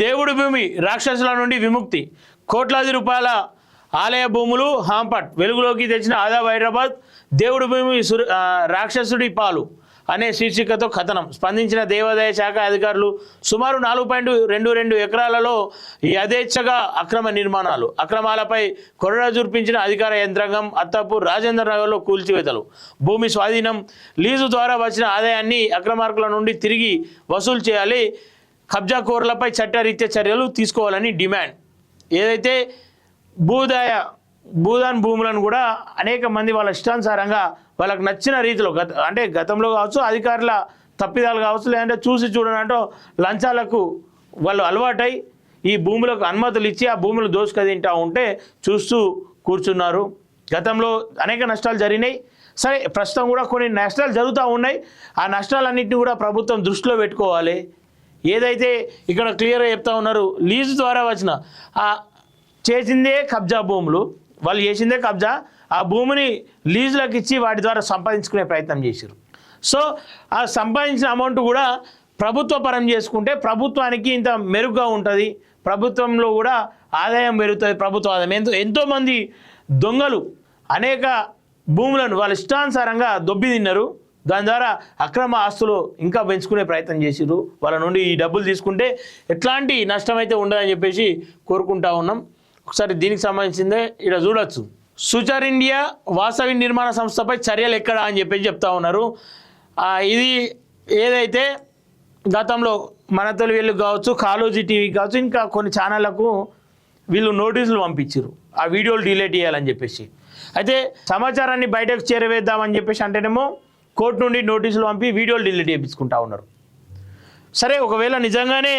దేవుడి భూమి రాక్షసుల నుండి విముక్తి, కోట్లాది రూపాయల ఆలయ భూములు హాంపట్, వెలుగులోకి తెచ్చిన ఆదాబ్ హైదరాబాద్, దేవుడి భూమి రాక్షసుడి పాలు అనే శీర్షికతో కథనం. స్పందించిన దేవాదాయ శాఖ అధికారులు సుమారు 4.22 ఎకరాలలో యథేచ్ఛగా అక్రమ నిర్మాణాలు, అక్రమాలపై కొరడా చూపించిన అధికార యంత్రాంగం. అత్తాపూర్, రాజేంద్ర నగర్లో కూల్చివేతలు, భూమి స్వాధీనం, లీజు ద్వారా వచ్చిన ఆదాయాన్ని అక్రమార్కుల నుండి తిరిగి వసూలు చేయాలి, కబ్జాకోర్లపై చట్టరీత్యా చర్యలు తీసుకోవాలని డిమాండ్. ఏదైతే భూదాన్ భూములను కూడా అనేక మంది వాళ్ళ ఇష్టానుసారంగా వాళ్ళకు నచ్చిన రీతిలో అంటే గతంలో కావచ్చు, అధికారుల తప్పిదాలు కావచ్చు, లేదంటే చూసి చూడనంటూ లంచాలకు వాళ్ళు అలవాటై ఈ భూములకు అనుమతులు ఇచ్చి ఆ భూములు దోసుకదింటూ ఉంటే చూస్తూ కూర్చున్నారు. గతంలో అనేక నష్టాలు జరిగినాయి. సరే, ప్రస్తుతం కూడా కొన్ని నష్టాలు జరుగుతూ ఉన్నాయి. ఆ నష్టాలన్నింటినీ కూడా ప్రభుత్వం దృష్టిలో పెట్టుకోవాలి. ఏదైతే ఇక్కడ క్లియర్గా చెప్తా ఉన్నారు, లీజు ద్వారా వచ్చిన చేసిందే కబ్జా భూములు, వాళ్ళు చేసిందే కబ్జా, ఆ భూమిని లీజులకు ఇచ్చి వాటి ద్వారా సంపాదించుకునే ప్రయత్నం చేశారు. సో ఆ సంపాదించిన అమౌంట్ కూడా ప్రభుత్వ పరం చేసుకుంటే ప్రభుత్వానికి ఇంత మెరుగ్గా ఉంటుంది, ప్రభుత్వంలో కూడా ఆదాయం పెరుగుతుంది, ప్రభుత్వ ఆదాయం. ఎంతోమంది దొంగలు అనేక భూములను వాళ్ళ ఇష్టానుసారంగా దొబ్బి తిన్నారు. దాని ద్వారా అక్రమ ఆస్తులు ఇంకా పెంచుకునే ప్రయత్నం చేసిరు. వాళ్ళ నుండి ఈ డబ్బులు తీసుకుంటే ఎట్లాంటి నష్టం అయితే ఉండదని చెప్పేసి కోరుకుంటా ఉన్నాం. ఒకసారి దీనికి సంబంధించిందే ఇక్కడ చూడొచ్చు. సుచార్ ఇండియా వాసవి నిర్మాణ సంస్థపై చర్యలు ఎక్కడ అని చెప్పేసి చెప్తా ఉన్నారు. ఇది ఏదైతే గతంలో మన తొలి వెలుగు కావచ్చు, కాలోజీ టీవీ కావచ్చు, ఇంకా కొన్ని ఛానళ్లకు వీళ్ళు నోటీసులు పంపించారు ఆ వీడియోలు డిలీట్ చేయాలని చెప్పేసి. అయితే సమాచారాన్ని బయటకు చేరవేద్దామని చెప్పేసి అంటేనేమో కోర్టు నుండి నోటీసులు పంపి వీడియోలు డిలీట్ చేయించుకుంటా ఉన్నారు. సరే, ఒకవేళ నిజంగానే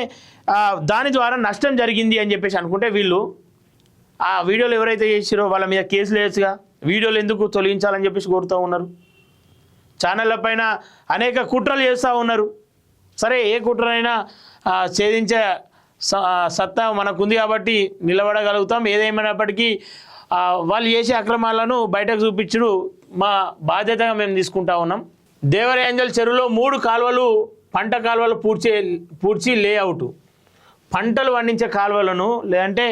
దాని ద్వారా నష్టం జరిగింది అని చెప్పేసి అనుకుంటే వీళ్ళు ఆ వీడియోలు ఎవరైతే చేసిరో వాళ్ళ మీద కేసులు వేయచ్చుగా. వీడియోలు ఎందుకు తొలగించాలని చెప్పేసి కోరుతూ ఉన్నారు. ఛానళ్ళ పైన అనేక కుట్రలు చేస్తూ ఉన్నారు. సరే, ఏ కుట్రనైనా ఛేదించే సత్తా మనకుంది కాబట్టి నిలబడగలుగుతాం. ఏదేమైనప్పటికీ వాళ్ళు చేసే అక్రమాలను బయటకు చూపించడం మా బాధ్యతగా మేము తీసుకుంటా ఉన్నాం. దేవరయాంజల్ చెరువులో 3 కాలువలు, పంట కాలువలు పూడ్చి లేఅవుట్, పంటలు పండించే కాలువలను లేదంటే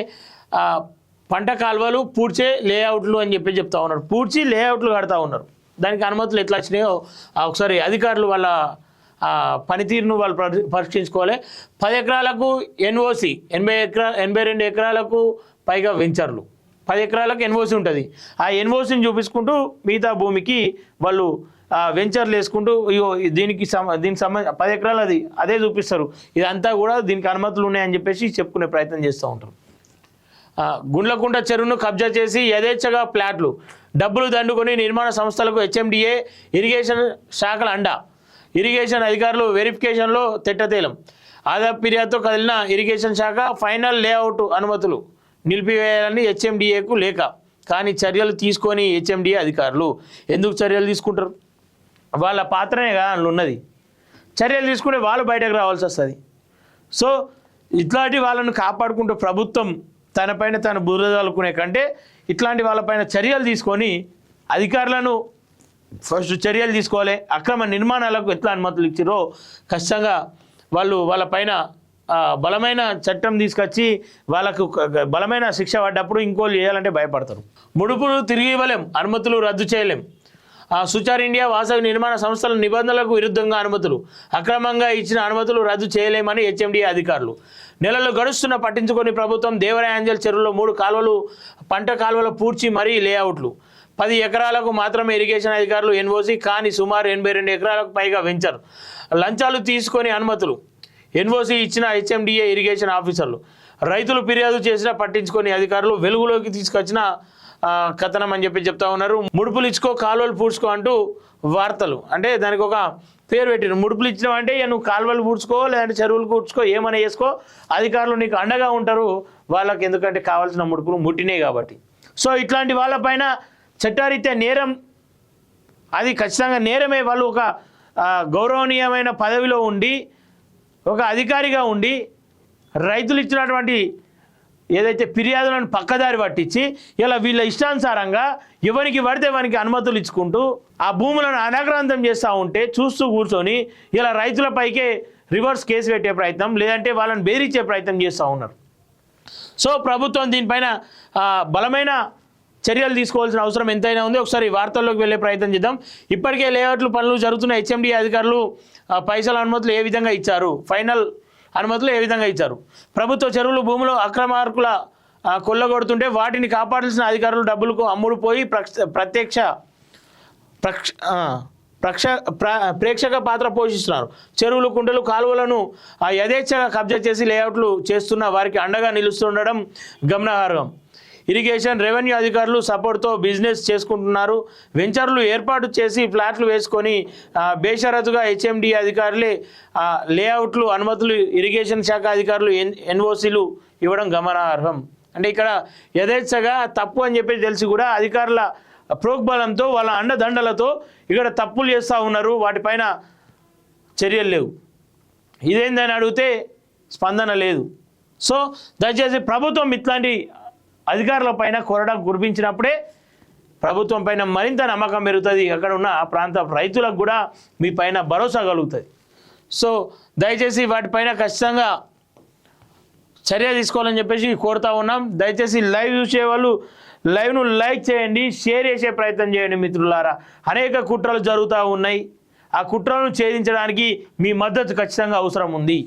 పంట కాలువలు పూడ్చే లేఅవుట్లు అని చెప్పి చెప్తా ఉన్నారు. పూడ్చి లేఅవుట్లు కడతా ఉన్నారు. దానికి అనుమతులు ఎట్లా వచ్చినాయో ఒకసారి అధికారులు వాళ్ళ పనితీరును వాళ్ళు పరీక్షించుకోవాలి. 10 ఎకరాలకు ఎన్ఓసి, 82 ఎకరాలకు పైగా వెంచర్లు, 10 ఎకరాలకు ఎన్ఓసి ఉంటుంది. ఆ ఎన్ఓసిని చూపించుకుంటూ మిగతా భూమికి వాళ్ళు వెంచర్లు వేసుకుంటూ దీనికి సంబంధించి 10 ఎకరాలు అదే చూపిస్తారు. ఇదంతా కూడా దీనికి అనుమతులు ఉన్నాయని చెప్పేసి చెప్పుకునే ప్రయత్నం చేస్తూ ఉంటారు. గుండ్లకుంట చెరువును కబ్జా చేసి యథేచ్ఛగా ప్లాట్లు, డబ్బులు దండుకొని నిర్మాణ సంస్థలకు హెచ్ఎండిఏ ఇరిగేషన్ శాఖల అండా, ఇరిగేషన్ అధికారులు వెరిఫికేషన్లో తెట్టతేలం. ఆదాబ్ ఫిర్యాదుతో కదిలిన ఇరిగేషన్ శాఖ ఫైనల్ లేఅవుట్ అనుమతులు నిలిపివేయాలని హెచ్ఎండిఏకు లేఖ. కానీ చర్యలు తీసుకొని హెచ్ఎండిఏ అధికారులు ఎందుకు చర్యలు తీసుకుంటారు? వాళ్ళ పాత్రనే కదా అందులో ఉన్నది. చర్యలు తీసుకుంటే వాళ్ళు బయటకు రావాల్సి వస్తుంది. సో ఇట్లాంటి వాళ్ళను కాపాడుకుంటూ ప్రభుత్వం తనపైన తను బురదలుకునే కంటే ఇట్లాంటి వాళ్ళపైన చర్యలు తీసుకొని అధికారులను ఫస్ట్ చర్యలు తీసుకోవాలి. అక్రమ నిర్మాణాలకు ఎట్లా అనుమతులు ఇచ్చారో ఖచ్చితంగా వాళ్ళపైన బలమైన చట్టం తీసుకొచ్చి వాళ్ళకు బలమైన శిక్ష పడ్డప్పుడు ఇంకోళ్ళు చేయాలంటే భయపడతారు. ముడుపులు తిరిగి ఇవ్వలేం, అనుమతులు రద్దు చేయలేం. సుచార్ ఇండియా వాసవి నిర్మాణ సంస్థల నిబంధనలకు విరుద్ధంగా అనుమతులు, అక్రమంగా ఇచ్చిన అనుమతులు రద్దు చేయలేమని హెచ్ఎండిఏ అధికారులు. నెలలు గడుస్తున్న పట్టించుకొని ప్రభుత్వం దేవరయాంజల్ చెరువులో 3 కాలువలు, పంట కాలువలు పూడ్చి మరీ లేఅవుట్లు, 10 ఎకరాలకు మాత్రమే ఇరిగేషన్ అధికారులు ఎన్ఓసి, కానీ సుమారు 82 ఎకరాలకు పైగా వెంచర్, లంచాలు తీసుకొని అనుమతులు, ఎన్ఓసి ఇచ్చిన హెచ్ఎండిఏ ఇరిగేషన్ ఆఫీసర్లు. రైతులు ఫిర్యాదు చేసినా పట్టించుకొని అధికారులు. వెలుగులోకి తీసుకొచ్చిన కథనం అని చెప్పి చెప్తా ఉన్నారు. ముడుపులు ఇచ్చుకో, కాలువలు పూడ్చుకో అంటూ వార్తలు. అంటే దానికి ఒక పేరు పెట్టిన ముడుపులు ఇచ్చినావు అంటే నువ్వు కాలువలు పూడ్చుకో, లేదంటే చెరువులు పూడ్చుకో, ఏమైనా చేసుకో, అధికారులు నీకు అండగా ఉంటారు. వాళ్ళకి ఎందుకంటే కావాల్సిన ముడుపులు ముట్టినాయి కాబట్టి. సో ఇట్లాంటి వాళ్ళపైన చట్టారీత్యా నేరం, అది ఖచ్చితంగా నేరమే. వాళ్ళు ఒక గౌరవనీయమైన పదవిలో ఉండి, ఒక అధికారిగా ఉండి రైతులు ఇచ్చినటువంటి ఏదైతే ఫిర్యాదులను పక్కదారి పట్టించి ఇలా వీళ్ళ ఇష్టానుసారంగా ఎవరికి పడితే వానికి అనుమతులు ఇచ్చుకుంటూ ఆ భూములను అనాక్రాంతం చేస్తూ ఉంటే చూస్తూ కూర్చొని ఇలా రైతులపైకే రివర్స్ కేసు పెట్టే ప్రయత్నం లేదంటే వాళ్ళని బెదిరించే ప్రయత్నం చేస్తూ ఉన్నారు. సో ప్రభుత్వం దీనిపైన బలమైన చర్యలు తీసుకోవాల్సిన అవసరం ఎంతైనా ఉంది. ఒకసారి వార్తల్లోకి వెళ్ళే ప్రయత్నం చేద్దాం. ఇప్పటికే లేఅవుట్లు పనులు జరుగుతున్న హెచ్ఎండి అధికారులు పైసల అనుమతులు ఏ విధంగా ఇచ్చారు, ఫైనల్ అనుమతులు ఏ విధంగా ఇచ్చారు, ప్రభుత్వ చెరువులు భూములు అక్రమార్కుల కొల్లగొడుతుంటే వాటిని కాపాడాల్సిన అధికారులు డబ్బులకు అమ్ముడుపోయి ప్రేక్షక పాత్ర పోషిస్తున్నారు. చెరువులు కుంటలు కాలువలను యథేచ్ఛగా కబ్జా చేసి లేఅవుట్లు చేస్తున్న వారికి అండగా నిలుస్తుండడం గమనార్హం. ఇరిగేషన్ రెవెన్యూ అధికారులు సపోర్ట్తో బిజినెస్ చేసుకుంటున్నారు. వెంచర్లు ఏర్పాటు చేసి ఫ్లాట్లు వేసుకొని బేషరతుగా హెచ్ఎండి అధికారులే లేఅవుట్లు అనుమతులు ఇరిగేషన్ శాఖ అధికారులు ఎన్ఓసీలు ఇవ్వడం గమనార్హం. అంటే ఇక్కడ యథేచ్ఛగా తప్పు అని చెప్పి తెలిసి కూడా అధికారుల ప్రోగ్బలంతో వాళ్ళ అండదండలతో ఇక్కడ తప్పులు చేస్తూ ఉన్నారు. వాటిపైన చర్యలు లేవు. ఇదేందని అడిగితే స్పందన లేదు. సో దయచేసి ప్రభుత్వం ఇట్లాంటి అధికారుల పైన కొరడా కురిపించినప్పుడే ప్రభుత్వం పైన మరింత నమ్మకం పెరుగుతుంది. అక్కడ ఉన్న ఆ ప్రాంత రైతులకు కూడా మీ పైన భరోసా కలుగుతుంది. సో దయచేసి వాటిపైన ఖచ్చితంగా చర్య తీసుకోవాలని చెప్పేసి కోరుతా ఉన్నాం. దయచేసి లైవ్ చూసే వాళ్ళు లైవ్ను లైక్ చేయండి, షేర్ చేసే ప్రయత్నం చేయండి మిత్రులారా. అనేక కుట్రలు జరుగుతూ ఉన్నాయి. ఆ కుట్రలను ఛేదించడానికి మీ మద్దతు ఖచ్చితంగా అవసరం ఉంది.